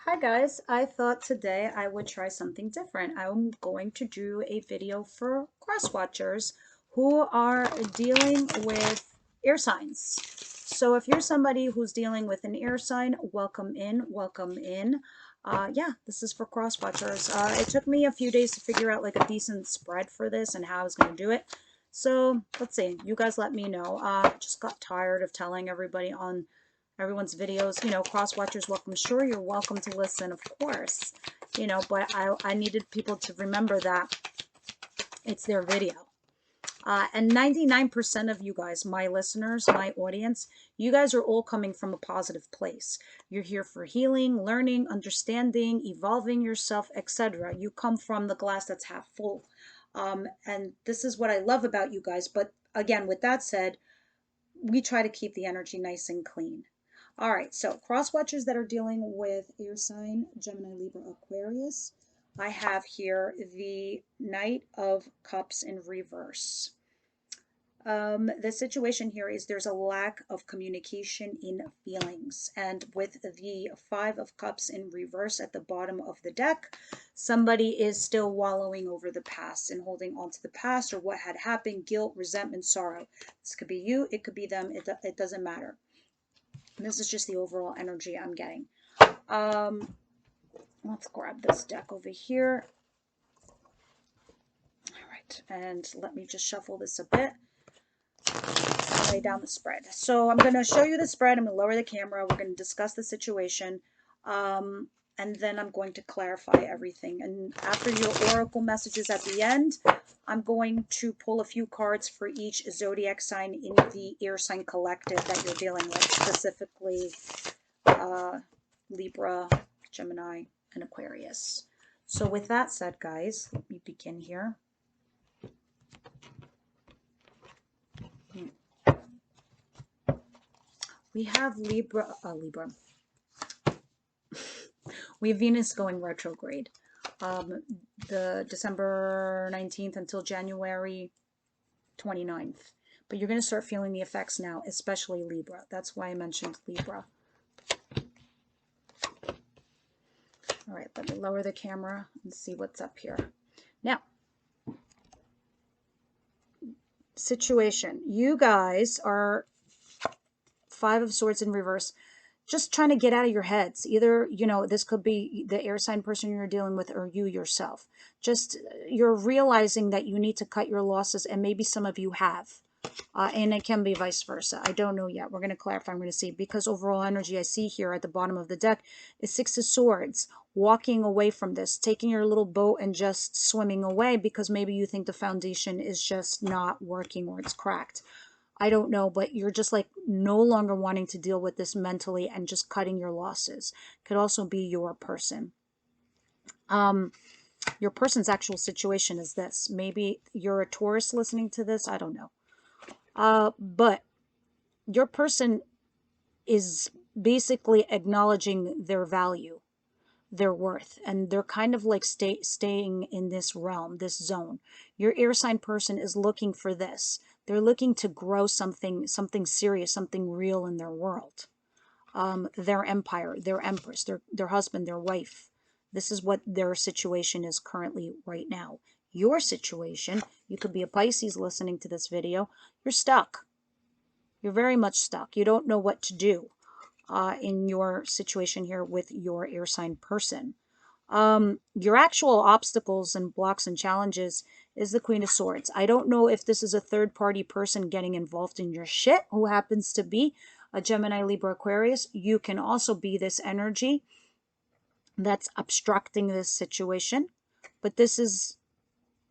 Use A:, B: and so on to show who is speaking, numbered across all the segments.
A: Hi guys, I thought today I would try something different. I'm going to do a video for cross watchers who are dealing with air signs. So if you're somebody who's dealing with an air sign, welcome in, welcome in. Yeah, this is for cross watchers. It took me a few days to figure out like a decent spread for this and how I was going to do it. So let's see, you guys let me know. Just got tired of telling everybody on everyone's videos, cross watchers welcome. Sure, you're welcome to listen, of course, but I needed people to remember that it's their video. And 99% of you guys, my listeners, my audience, you guys are all coming from a positive place. You're here for healing, learning, understanding, evolving yourself, etc. You come from the glass that's half full. And this is what I love about you guys. But again, with that said, we try to keep the energy nice and clean. All right, so cross watchers that are dealing with air sign, Gemini, Libra, Aquarius. I have here the Knight of Cups in reverse. The situation here is there's a lack of communication in feelings. And with the Five of Cups in reverse at the bottom of the deck, somebody is still wallowing over the past and holding on to the past or what had happened, guilt, resentment, sorrow. This could be you, it could be them, it doesn't matter. This is just the overall energy I'm getting. Let's grab this deck over here. All right, and let me just shuffle this a bit. Lay down the spread. So I'm going to show you the spread. I'm going to lower the camera. We're going to discuss the situation. And then I'm going to clarify everything. And after your oracle messages at the end, I'm going to pull a few cards for each zodiac sign in the air sign collective that you're dealing with, specifically Libra, Gemini, and Aquarius. So with that said, guys, let me begin here. We have Libra. We have Venus going retrograde. The December 19th until January 29th. But you're going to start feeling the effects now, especially Libra. That's why I mentioned Libra. All right, let me lower the camera and see what's up here. Now, situation. You guys are Five of Swords in reverse. Just trying to get out of your heads. Either, this could be the air sign person you're dealing with or you yourself. Just, you're realizing that you need to cut your losses, and maybe some of you have. And it can be vice versa. I don't know yet. We're going to clarify. I'm going to see. Because overall energy I see here at the bottom of the deck is Six of Swords. Walking away from this. Taking your little boat and just swimming away because maybe you think the foundation is just not working or it's cracked. I don't know, but you're just like no longer wanting to deal with this mentally and just cutting your losses. Could also be your person. Your person's actual situation is this. Maybe you're a Taurus listening to this. I don't know. But your person is basically acknowledging their value, their worth, and they're kind of like staying in this realm, this zone. Your air sign person is looking for this. They're looking to grow something serious, something real in their world. Their empire, their empress, their husband, their wife. This is what their situation is currently right now. Your situation, you could be a Pisces listening to this video, you're stuck. You're very much stuck. You don't know what to do in your situation here with your air sign person. Your actual obstacles and blocks and challenges is the Queen of Swords. I don't know if this is a third-party person getting involved in your shit who happens to be a Gemini, Libra, Aquarius. You can also be this energy that's obstructing this situation. But this is,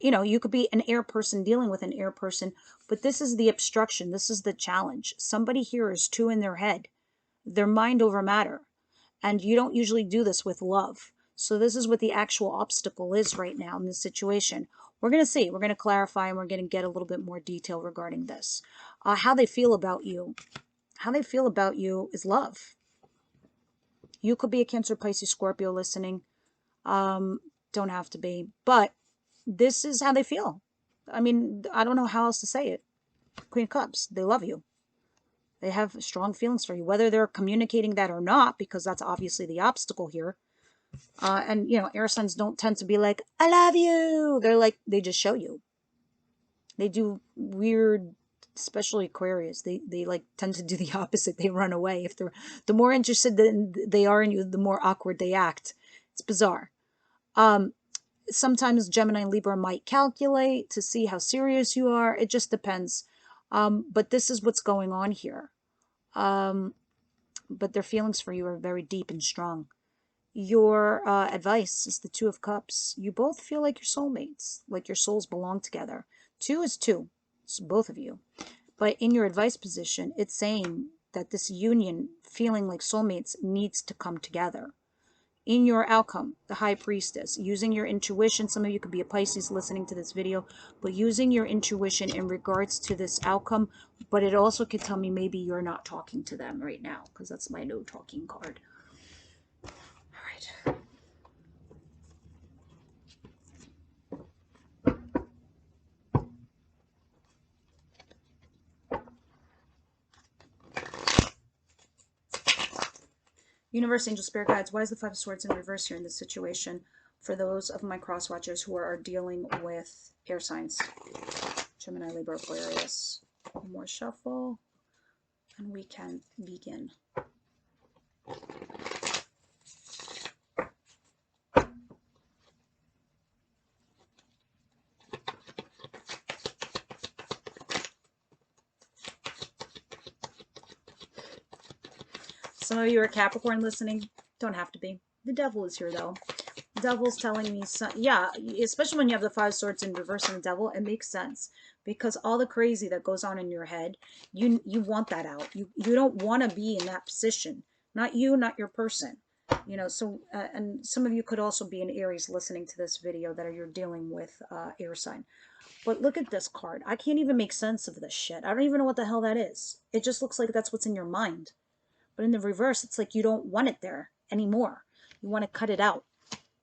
A: you could be an air person dealing with an air person, but this is the obstruction. This is the challenge. Somebody here is too in their head. Their mind over matter. And you don't usually do this with love. So this is what the actual obstacle is right now in this situation. We're going to see. We're going to clarify, and we're going to get a little bit more detail regarding this. How they feel about you. How they feel about you is love. You could be a Cancer, Pisces, Scorpio listening. Don't have to be. But this is how they feel. I mean, I don't know how else to say it. Queen of Cups. They love you. They have strong feelings for you, whether they're communicating that or not, because that's obviously the obstacle here. And, you know, air signs don't tend to be like, I love you. They're like, they just show you. They do weird, especially Aquarius. They like tend to do the opposite. They run away. If they're, the more interested than they are in you, the more awkward they act. It's bizarre. Sometimes Gemini and Libra might calculate to see how serious you are. It just depends. But this is what's going on here. But their feelings for you are very deep and strong. Your advice is the Two of Cups. You both feel like you're soulmates, like your souls belong together. Two is two. It's both of you. But in your advice position, it's saying that this union, feeling like soulmates, needs to come together. In your outcome, the High Priestess, using your intuition. Some of you could be a Pisces listening to this video, but using your intuition in regards to this outcome. But it also could tell me maybe you're not talking to them right now, because that's my no talking card. All right. Universe, angel, spirit guides, why is the Five of Swords in reverse here in this situation for those of my cross watchers who are dealing with air signs? Gemini, Libra, Aquarius. One more shuffle, and we can begin. Some of you are Capricorn listening. Don't have to be. The devil is here, though. The devil's telling me, yeah, especially when you have the Five Swords in reverse and the devil, it makes sense. Because all the crazy that goes on in your head, you want that out. You don't want to be in that position. Not you, not your person. You know, so, and some of you could also be in Aries listening to this video that you're dealing with air sign. But look at this card. I can't even make sense of this shit. I don't even know what the hell that is. It just looks like that's what's in your mind. But in the reverse, it's like you don't want it there anymore. You want to cut it out.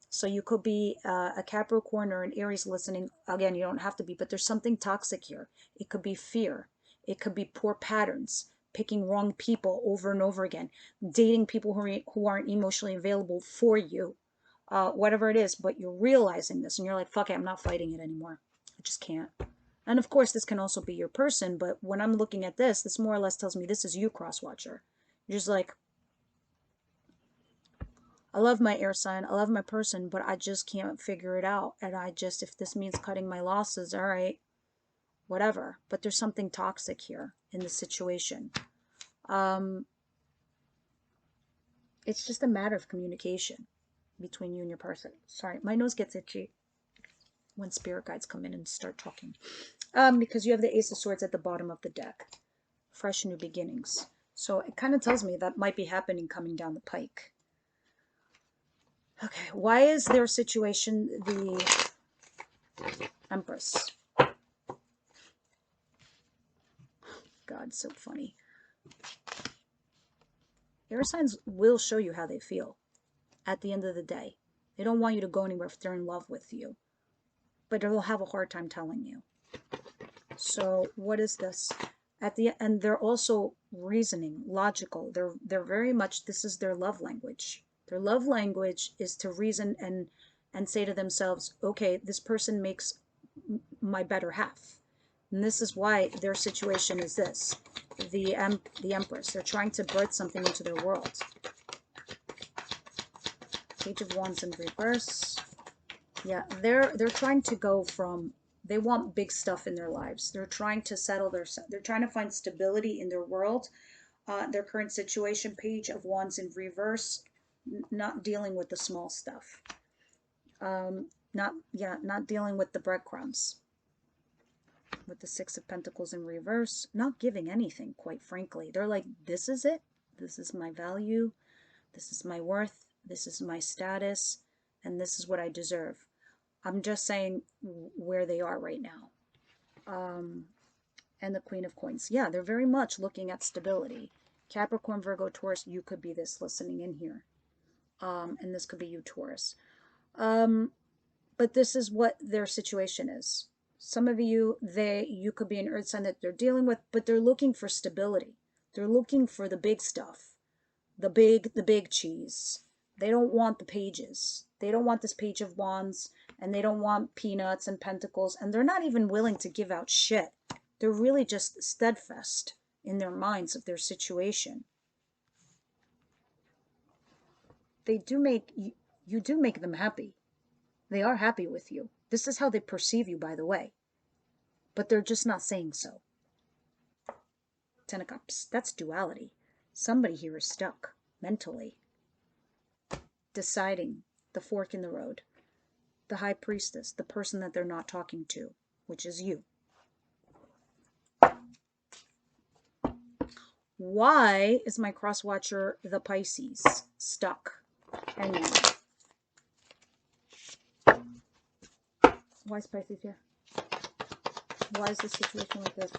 A: So you could be a Capricorn or an Aries listening. Again, you don't have to be, but there's something toxic here. It could be fear. It could be poor patterns, picking wrong people over and over again, dating people who aren't emotionally available for you, whatever it is. But you're realizing this and you're like, fuck it, I'm not fighting it anymore. I just can't. And of course, this can also be your person. But when I'm looking at this, this more or less tells me this is you, cross-watcher. You're just like, I love my air sign, I love my person, but I just can't figure it out. And I just, if this means cutting my losses, all right, whatever. But there's something toxic here in the situation. It's just a matter of communication between you and your person. Sorry, my nose gets itchy when spirit guides come in and start talking. Because you have the Ace of Swords at the bottom of the deck. Fresh new beginnings. So it kind of tells me that might be happening coming down the pike. Okay, why is their situation the Empress? God, so funny. Air signs will show you how they feel at the end of the day. They don't want you to go anywhere if they're in love with you. But they'll have a hard time telling you. So what is this? At the end, they're also reasoning, logical. They're very much, this is their love language. Their love language is to reason and say to themselves, okay, this person makes my better half. And this is why their situation is this. The Empress. They're trying to birth something into their world. Page of Wands in reverse. Yeah, they're trying to go from, they want big stuff in their lives. They're trying to settle they're trying to find stability in their world, their current situation. Page of Wands in reverse, not dealing with the small stuff. Not dealing with the breadcrumbs. With the Six of Pentacles in reverse, not giving anything, quite frankly. They're like, this is it. This is my value. This is my worth. This is my status. And this is what I deserve. I'm just saying where they are right now. And the Queen of Coins. Yeah, they're very much looking at stability. Capricorn, Virgo, Taurus, you could be this listening in here. And this could be you, Taurus. But this is what their situation is. Some of you, you could be an earth sign that they're dealing with, but they're looking for stability. They're looking for the big stuff, the big cheese. They don't want the pages. They don't want this page of wands, and they don't want peanuts and pentacles, and they're not even willing to give out shit. They're really just steadfast in their minds of their situation. They do make, you do make them happy. They are happy with you. This is how they perceive you, by the way. But they're just not saying so. Ten of Cups. That's duality. Somebody here is stuck mentally. Deciding the fork in the road. The High Priestess, the person that they're not talking to, which is you. Why is my cross watcher, the Pisces, stuck? Hanging. Why is Pisces here? Why is this situation like this?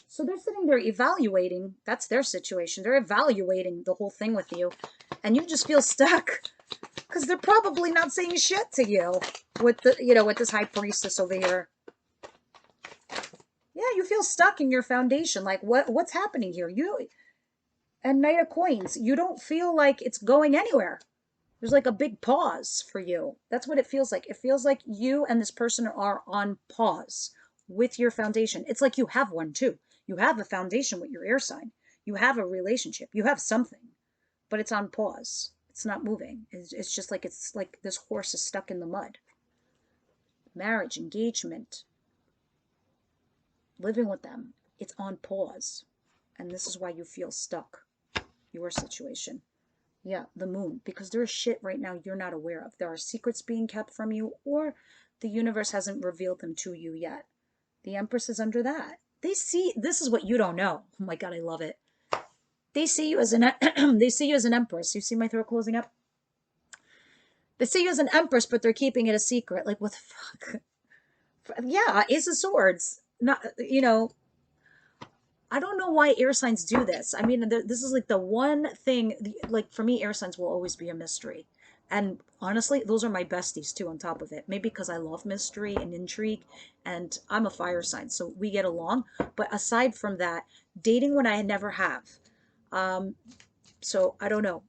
A: So they're sitting there evaluating. That's their situation. They're evaluating the whole thing with you. And you just feel stuck. Because they're probably not saying shit to you. With the, you know, with this High Priestess over here. Yeah, you feel stuck in your foundation. Like, what's happening here? And Knight of Coins. You don't feel like it's going anywhere. There's like a big pause for you. That's what it feels like. It feels like you and this person are on pause with your foundation. It's like you have one too. You have a foundation with your air sign. You have a relationship. You have something, but it's on pause. It's not moving. It's just like, it's like this horse is stuck in the mud. Marriage, engagement, living with them. It's on pause. And this is why you feel stuck. Your situation. Yeah, the Moon, because there's shit right now you're not aware of. There are secrets being kept from you, or the universe hasn't revealed them to you yet. The Empress is under that. They see, this is what you don't know. Oh my God, I love it. They see you as an they see you as an Empress. You see my throat closing up? They see you as an Empress, but they're keeping it a secret. Like, what the fuck? Yeah, Ace of Swords. Not, you know, I don't know why air signs do this. I mean, this is like the one thing, like for me, air signs will always be a mystery. And honestly, those are my besties too on top of it. Maybe because I love mystery and intrigue, and I'm a fire sign, so we get along. But aside from that, dating when I never have. So I don't know.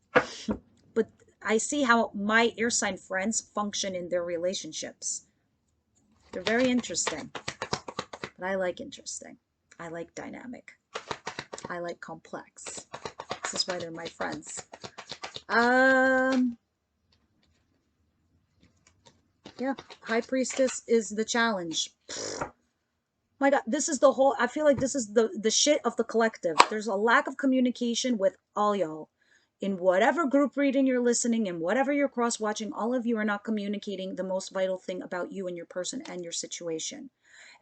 A: But I see how my air sign friends function in their relationships. They're very interesting. But I like interesting. I like dynamic. I like complex. This is why they're my friends. Yeah, High Priestess is the challenge. My God, this is the whole, I feel like this is the shit of the collective. There's a lack of communication with all y'all. In whatever group reading you're listening, in whatever you're cross-watching, all of you are not communicating the most vital thing about you and your person and your situation.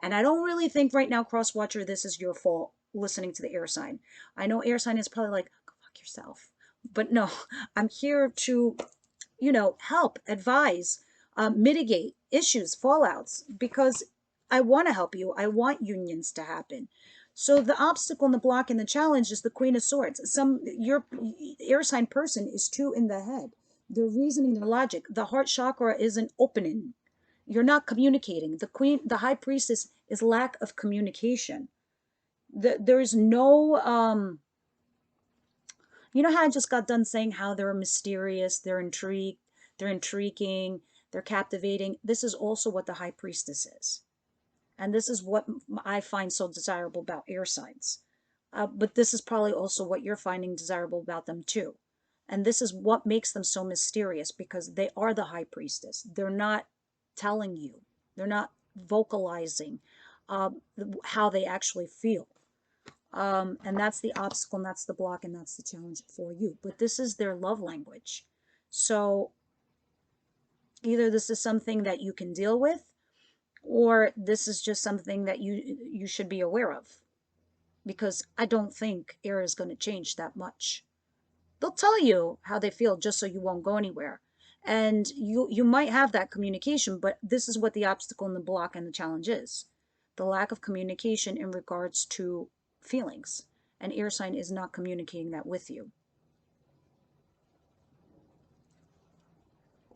A: And I don't really think right now, cross-watcher, this is your fault listening to the air sign. I know air sign is probably like, go fuck yourself. But no, I'm here to, you know, help, advise, mitigate issues, fallouts, because I want to help you. I want unions to happen. So the obstacle and the block and the challenge is the Queen of Swords. Your air sign person is too in the head. Their reasoning, their logic. The heart chakra isn't opening. You're not communicating. The High Priestess is lack of communication. There's no, you know how I just got done saying how they're mysterious, they're intrigued, they're intriguing, they're captivating. This is also what the High Priestess is. And this is what I find so desirable about air signs. But this is probably also what you're finding desirable about them too. And this is what makes them so mysterious, because they are the High Priestess. They're not telling you. They're not vocalizing how they actually feel. And that's the obstacle, and that's the block, and that's the challenge for you. But this is their love language. So either this is something that you can deal with, or this is just something that you should be aware of, because I don't think air is going to change that much. They'll tell you how they feel just so you won't go anywhere, and you might have that communication, but this is what the obstacle and the block and the challenge is: the lack of communication in regards to feelings, and air sign is not communicating that with you.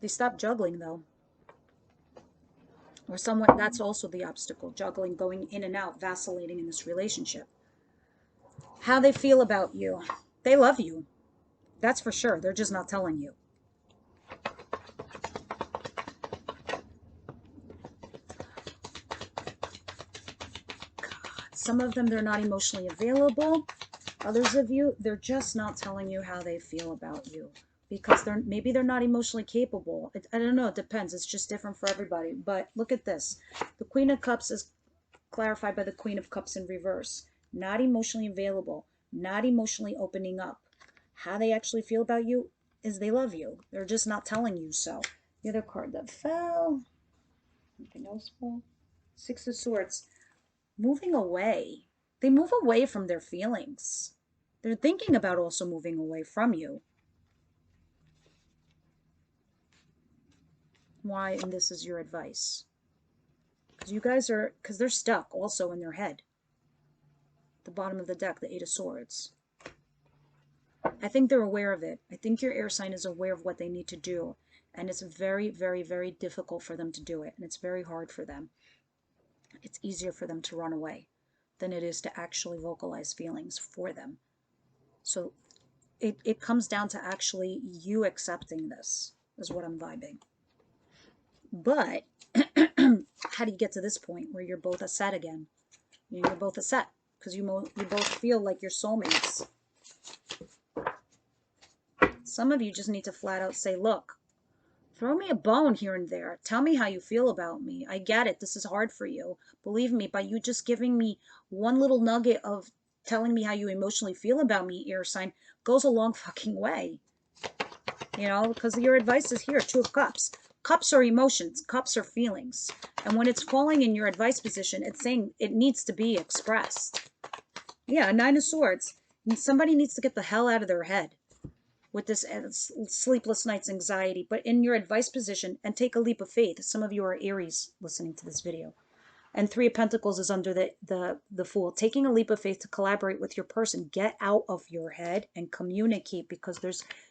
A: They stop juggling though. Or someone, that's also the obstacle, juggling, going in and out, vacillating in this relationship. How they feel about you. They love you. That's for sure. They're just not telling you. Some of them, they're not emotionally available. Others of you, they're just not telling you how they feel about you because maybe they're not emotionally capable. I don't know. It depends. It's just different for everybody. But look at this. The Queen of Cups is clarified by the Queen of Cups in reverse. Not emotionally available. Not emotionally opening up. How they actually feel about you is they love you. They're just not telling you so. The other card that fell. Anything else fall? Six of Swords. Moving away. They move away from their feelings. They're thinking about also moving away from you. Why? And this is your advice. Because you guys are, because they're stuck also in their head. The bottom of the deck, the Eight of Swords. I think they're aware of it. I think your air sign is aware of what they need to do. And it's very, very, very difficult for them to do it. And it's very hard for them. It's easier for them to run away than it is to actually vocalize feelings for them. So it comes down to actually you accepting this, is what I'm vibing. But how do you get to this point where you're both a set again? You're both a set because you both feel like you're soulmates. Some of you just need to flat out say, look, throw me a bone here and there. Tell me how you feel about me. I get it. This is hard for you. Believe me, by you just giving me one little nugget of telling me how you emotionally feel about me, air sign, goes a long fucking way. You know, because your advice is here, Two of Cups. Cups are emotions. Cups are feelings. And when it's falling in your advice position, it's saying it needs to be expressed. Yeah, Nine of Swords. And somebody needs to get the hell out of their head with this sleepless nights anxiety, but in your advice position, and take a leap of faith. Some of you are Aries listening to this video. And Three of Pentacles is under the Fool. Taking a leap of faith to collaborate with your person. Get out of your head and communicate, because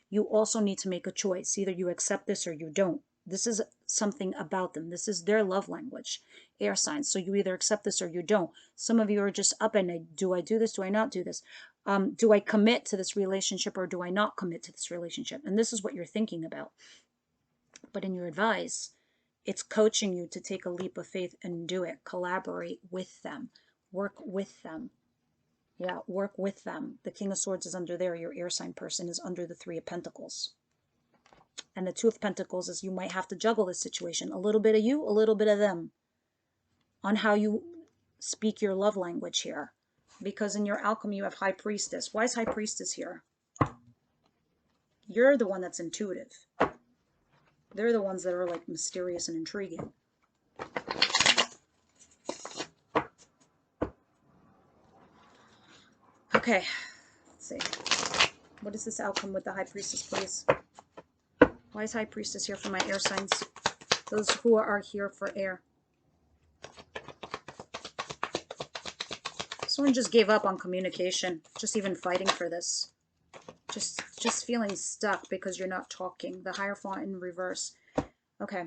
A: you also need to make a choice. Either you accept this or you don't. This is something about them. This is their love language, air signs. So you either accept this or you don't. Some of you are just up at night. Do I do this? Do I not do this? Do I commit to this relationship or do I not commit to this relationship? And this is what you're thinking about. But in your advice, it's coaching you to take a leap of faith and do it. Collaborate with them. Work with them. Yeah, work with them. The King of Swords is under there. Your air sign person is under the Three of Pentacles. And the Two of Pentacles is you might have to juggle this situation. A little bit of you, a little bit of them. On how you speak your love language here. Because in your alchemy, you have High Priestess. Why is High Priestess here? You're the one that's intuitive. They're the ones that are like mysterious and intriguing. Okay, let's see. What is this outcome with the High Priestess, please? Why is High Priestess here for my air signs? Those who are here for air. Someone just gave up on communication, just even fighting for this. Just feeling stuck because you're not talking. The Hierophant in reverse. Okay,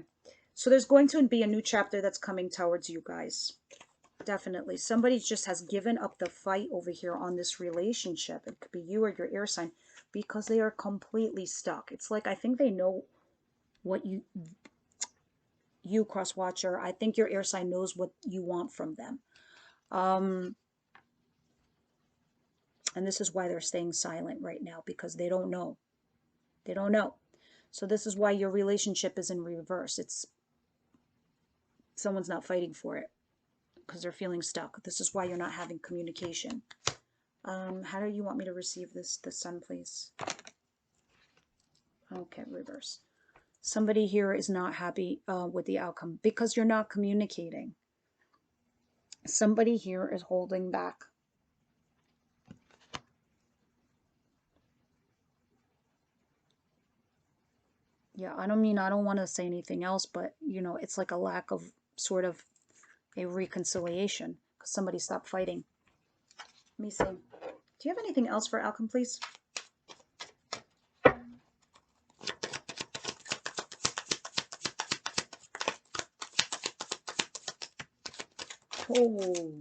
A: so there's going to be a new chapter that's coming towards you guys. Definitely. Somebody just has given up the fight over here on this relationship. It could be you or your air sign, because they are completely stuck. It's like, I think they know what you cross watcher, I think your air sign knows what you want from them. And this is why they're staying silent right now, because they don't know. They don't know. So this is why your relationship is in reverse. It's someone's not fighting for it because they're feeling stuck. This is why you're not having communication. How do you want me to receive this, the Sun, please? Okay, reverse. Somebody here is not happy with the outcome because you're not communicating. Somebody here is holding back. Yeah, I don't want to say anything else, but, you know, it's like a lack of sort of a reconciliation because somebody stopped fighting. Let me see. Do you have anything else for outcome, please? Oh,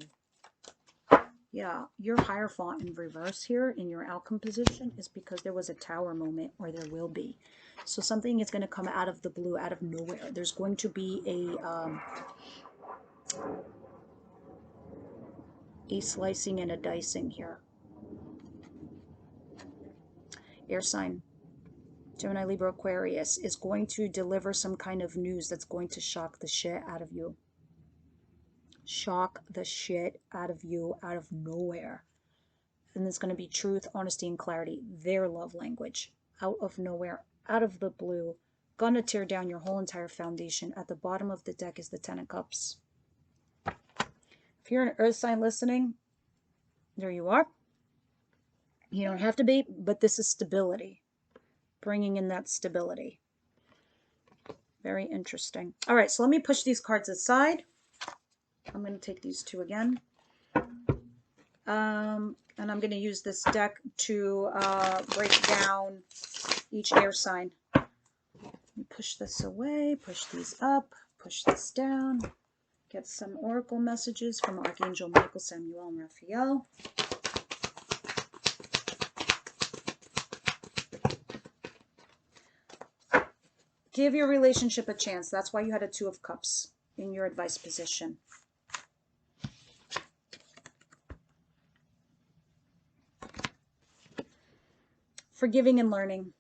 A: yeah, your Hierophant in reverse here in your outcome position is because there was a Tower moment, or there will be. So something is going to come out of the blue, out of nowhere. There's going to be a a slicing and a dicing here. Air sign, Gemini, Libra, Aquarius, is going to deliver some kind of news that's going to shock the shit out of you. Shock the shit out of you out of nowhere. And it's going to be truth, honesty, and clarity. Their love language. Out of nowhere, out of the blue. Gonna tear down your whole entire foundation. At the bottom of the deck is the Ten of Cups. If you're an earth sign listening, there you are. You don't have to be, but this is stability. Bringing in that stability. Very interesting. All right, so let me push these cards aside. I'm going to take these two again. And I'm going to use this deck to break down each air sign. Push this away, push these up, push this down. Get some oracle messages from Archangel Michael, Samuel, and Raphael. Give your relationship a chance. That's why you had a Two of Cups in your advice position. Forgiving and learning.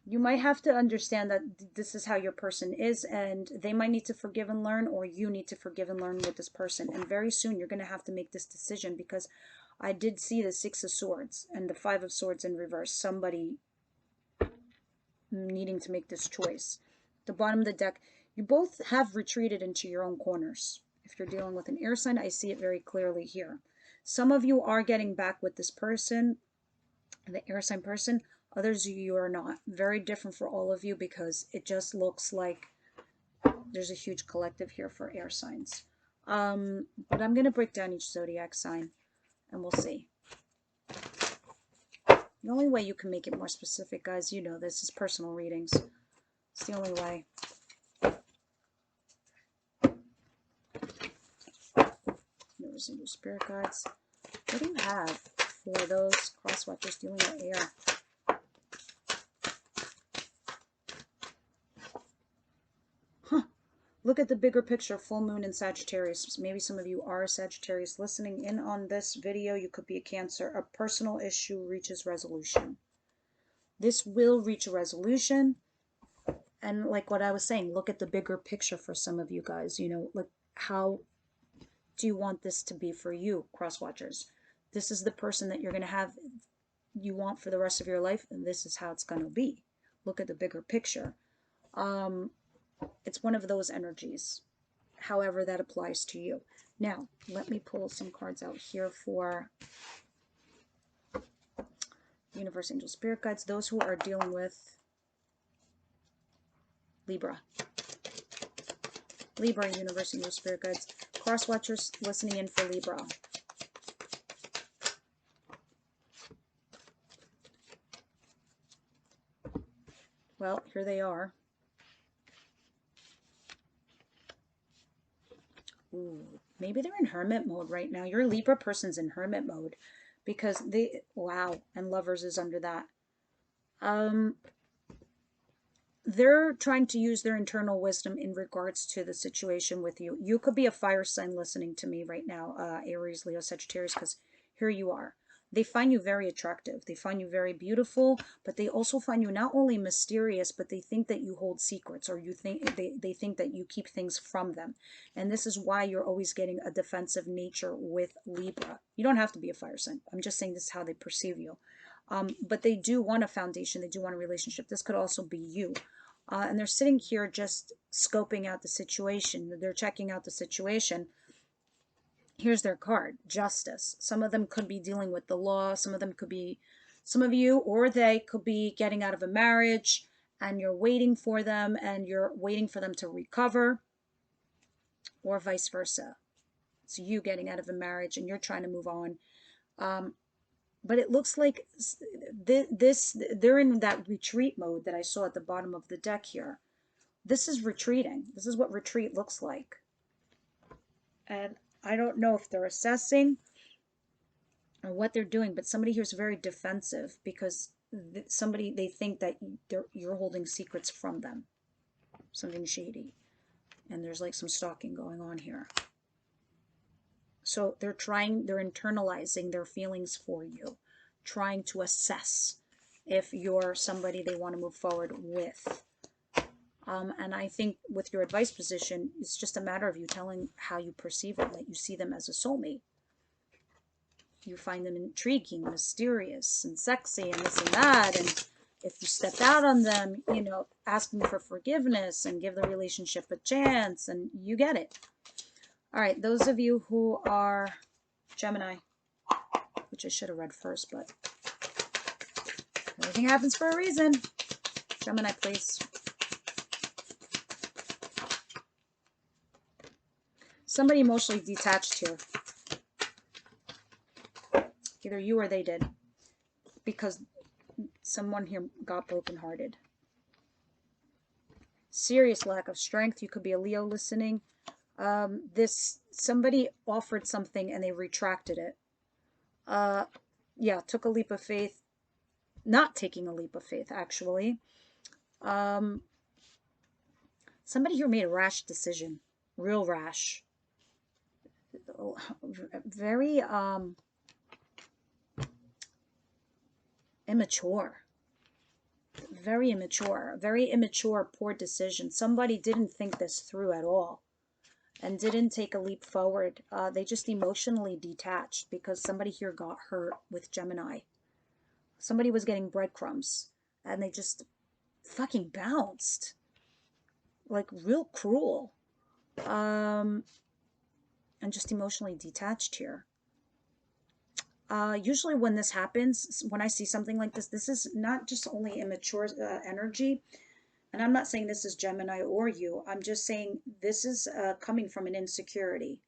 A: You might have to understand that this is how your person is, and they might need to forgive and learn, or you need to forgive and learn with this person. And very soon you're going to have to make this decision, because I did see the Six of Swords and the Five of Swords in reverse. Somebody needing to make this choice. The bottom of the deck, you both have retreated into your own corners. If you're dealing with an air sign, I see it very clearly here. Some of you are getting back with this person, the air sign person. Others of you are not. Very different for all of you, because it just looks like there's a huge collective here for air signs. But I'm going to break down each zodiac sign, and we'll see. The only way you can make it more specific, guys, you know this, is personal readings. It's the only way. Universe, angels, spirit guides. What do you have for those cross watchers dealing with air? Look at the bigger picture, full moon in Sagittarius. Maybe some of you are Sagittarius listening in on this video. You could be a Cancer. A personal issue reaches resolution. This will reach a resolution. And like what I was saying, look at the bigger picture for some of you guys. You know, like, how do you want this to be for you, cross watchers? This is the person that you're going to have, you want for the rest of your life, and this is how it's going to be. Look at the bigger picture. It's one of those energies, however that applies to you. Now, let me pull some cards out here for universe, angel, spirit guides, those who are dealing with Libra. Libra, universe, angel, spirit guides. Cross watchers listening in for Libra. Well, here they are. Ooh, maybe they're in hermit mode right now. Your Libra person's in hermit mode, because they, wow, and Lovers is under that. They're trying to use their internal wisdom in regards to the situation with you. You could be a fire sign listening to me right now, Aries, Leo, Sagittarius, because here you are. They find you very attractive. They find you very beautiful, but they also find you not only mysterious, but they think that you hold secrets, or you think they think that you keep things from them. And this is why you're always getting a defensive nature with Libra. You don't have to be a fire sign. I'm just saying this is how they perceive you. But they do want a foundation. They do want a relationship. This could also be you. And they're sitting here just scoping out the situation. They're checking out the situation. Here's their card, Justice. Some of them could be dealing with the law. Some of them could be, some of you or they could be getting out of a marriage, and you're waiting for them, and you're waiting for them to recover, or vice versa. It's you getting out of a marriage and you're trying to move on. But it looks like they're in that retreat mode that I saw at the bottom of the deck here. This is retreating. This is what retreat looks like. And I don't know if they're assessing or what they're doing, but somebody here is very defensive, because they think that you're holding secrets from them. Something shady. And there's like some stalking going on here. So they're internalizing their feelings for you, trying to assess if you're somebody they want to move forward with. And I think with your advice position, it's just a matter of you telling how you perceive it, that you see them as a soulmate. You find them intriguing, mysterious, and sexy, and this and that. And if you step out on them, you know, ask them for forgiveness and give the relationship a chance, and you get it. All right, those of you who are Gemini, which I should have read first, but everything happens for a reason. Gemini, please. Somebody emotionally detached here. Either you or they did. Because someone here got brokenhearted. Serious lack of strength. You could be a Leo listening. Somebody offered something and they retracted it. Yeah, took a leap of faith. Not taking a leap of faith, actually. Somebody here made a rash decision. Real rash. Very immature. Very immature. Very immature, poor decision. Somebody didn't think this through at all and didn't take a leap forward. They just emotionally detached because somebody here got hurt with Gemini. Somebody was getting breadcrumbs and they just fucking bounced. Like real cruel. And just emotionally detached here. Usually when this happens, when I see something like this is not just only immature energy. And I'm not saying this is Gemini or you. I'm just saying this is coming from an insecurity.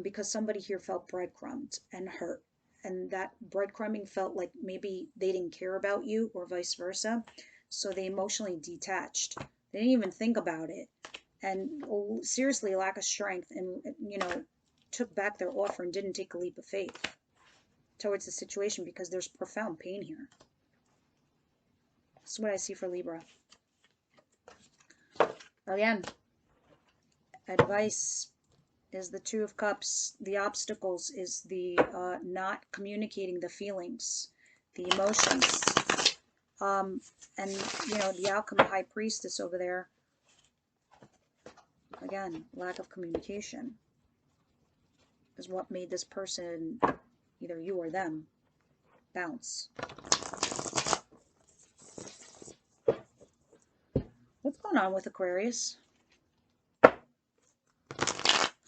A: Because somebody here felt breadcrumbed and hurt. And that breadcrumbing felt like maybe they didn't care about you or vice versa. So they emotionally detached. They didn't even think about it. And seriously, lack of strength and, you know, took back their offer and didn't take a leap of faith towards the situation because there's profound pain here. That's what I see for Libra. Again, advice is the Two of Cups. The obstacles is the not communicating the feelings, the emotions. And, you know, the outcome of High Priestess over there. Again, lack of communication is what made this person, either you or them, bounce. What's going on with Aquarius?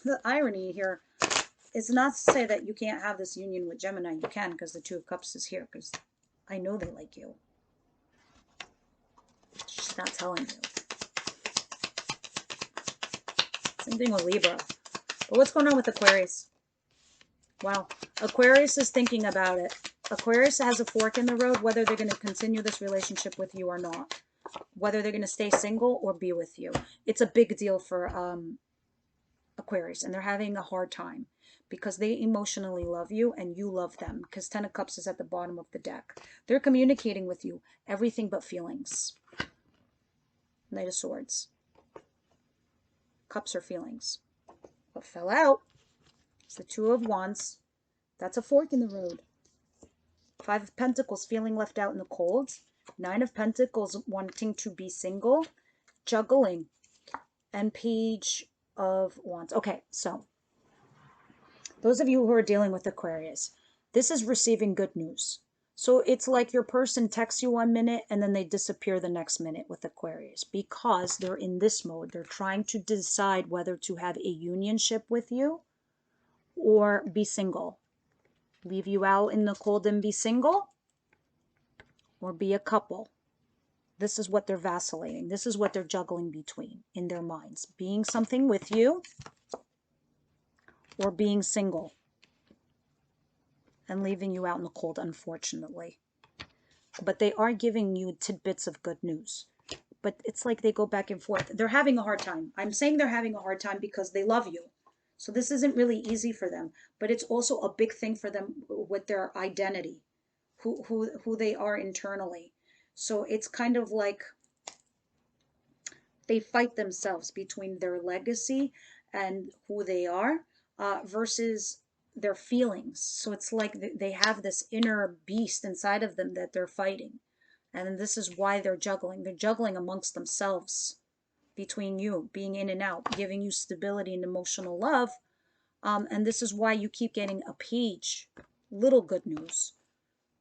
A: The irony here is not to say that you can't have this union with Gemini. You can, because the Two of Cups is here, because I know they like you. She's not telling you. Same thing with Libra. But what's going on with Aquarius? Wow. Aquarius is thinking about it. Aquarius has a fork in the road, whether they're going to continue this relationship with you or not. Whether they're going to stay single or be with you. It's a big deal for Aquarius, and they're having a hard time because they emotionally love you and you love them, because Ten of Cups is at the bottom of the deck. They're communicating with you everything but feelings. Knight of Swords. Cups are feelings. What fell out is the Two of Wands. That's a fork in the road. Five of Pentacles, feeling left out in the cold. Nine of Pentacles, wanting to be single. Juggling. And Page of Wands. Okay, so those of you who are dealing with Aquarius, this is receiving good news. So it's like your person texts you 1 minute and then they disappear the next minute with Aquarius, because they're in this mode. They're trying to decide whether to have a unionship with you or be single. Leave you out in the cold and be single, or be a couple. This is what they're vacillating. This is what they're juggling between in their minds. Being something with you or being single and leaving you out in the cold, unfortunately. But they are giving you tidbits of good news. But it's like they go back and forth. They're having a hard time. I'm saying they're having a hard time because they love you. So this isn't really easy for them. But it's also a big thing for them with their identity, who they are internally. So it's kind of like they fight themselves between their legacy and who they are. versus their feelings. So it's like they have this inner beast inside of them that they're fighting. And this is why they're juggling. They're juggling amongst themselves, between you, being in and out, giving you stability and emotional love. And this is why you keep getting a page. Little good news.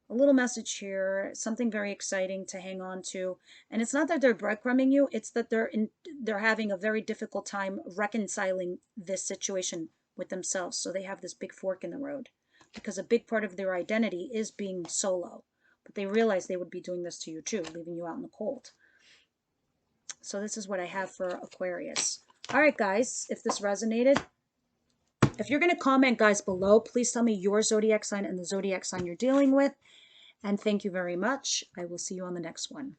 A: A little message here, something very exciting to hang on to. And it's not that they're breadcrumbing you, it's that they're having a very difficult time reconciling this situation with themselves. So they have this big fork in the road because a big part of their identity is being solo. But they realize they would be doing this to you too, leaving you out in the cold. So this is what I have for Aquarius. All right, guys, if this resonated, if you're going to comment, guys, below, please tell me your zodiac sign and the zodiac sign you're dealing with. And thank you very much. I will see you on the next one.